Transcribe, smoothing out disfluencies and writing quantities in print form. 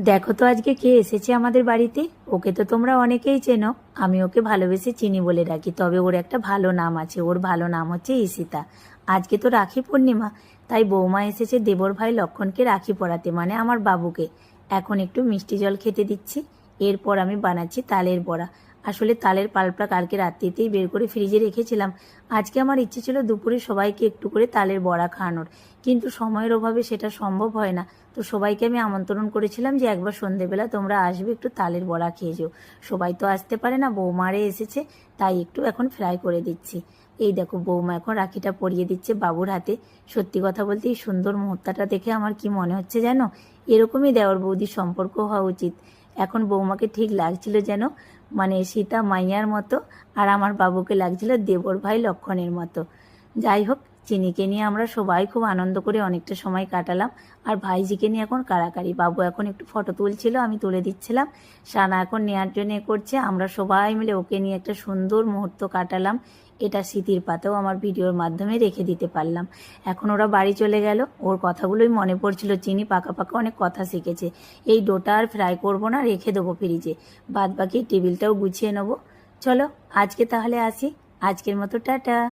দেখো তো আজকে কে এসেছে আমাদের বাড়িতে। ওকে তো তোমরা অনেকেই চেনো। আমি ওকে ভালোবেসে চিনি বলে ডাকি, তবে ওর একটা ভালো নাম আছে। ওর ভালো নাম হচ্ছে ঈশিতা। আজকে তো রাখি পূর্ণিমা, তাই বৌমা এসেছে দেবর ভাই লক্ষণকে রাখি পরাতে, মানে আমার বাবুকে। এখন একটু মিষ্টি জল খেতে দিচ্ছি। এরপর আমি বানাচ্ছি তালের বড়া। আসলে তালের পাল্পটা কালকে রাত্রিতেই বের করে ফ্রিজে রেখেছিলাম। আজকে আমার ইচ্ছে ছিল দুপুরে সবাইকে একটু করে তালের বড়া খাওয়ানোর, কিন্তু সময়ের অভাবে সেটা সম্ভব হয় না। তো সবাইকে আমি আমন্ত্রণ করেছিলাম যে একবার সন্ধেবেলা তোমরা আসবে, একটু তালের বড়া খেয়ে যেও। সবাই তো আসতে পারে না, বৌমারে এসেছে, তাই একটু এখন ফ্রাই করে দিচ্ছি। এই দেখো বৌমা এখন রাখিটা পরিয়ে দিচ্ছে বাবুর হাতে। সত্যি কথা বলতে এই সুন্দর মুহূর্তটা দেখে আমার কি মনে হচ্ছে যেন, এরকমই দেওর বৌদির সম্পর্ক হওয়া উচিত। এখন বৌমাকে ঠিক লাগছিল যেন মানে সীতা মাইয়ার মতো, আর আমার বাবুকে লাগছিল দেবর ভাই লক্ষণের মতো। যাই হোক, চিনিকে নিয়ে আমরা সবাই খুব আনন্দ করে অনেকটা সময় কাটালাম। আর ভাইজিকে নিয়ে এখন কাড়াকাড়ি। বাবু এখন একটু ফটো তুলছিল, আমি তুলে দিচ্ছিলাম। সানা এখন নেওয়ার জন্য করছে। আমরা সবাই মিলে ওকে নিয়ে একটা সুন্দর মুহূর্ত কাটালাম। এটা স্মৃতির পাতাও আমার ভিডিওর মাধ্যমে রেখে দিতে পারলাম। এখন ওরা বাড়ি চলে গেল। ওর কথাগুলোই মনে পড়ছিল। চিনি পাকা পাকা অনেক কথা শিখেছে। এই ডোটা আর ফ্রাই করবো না, রেখে দেবো ফ্রিজে। বাদ বাকি টেবিলটাও গুছিয়ে নেবো। চলো আজকে তাহলে আসি। আজকের মতো টাটা।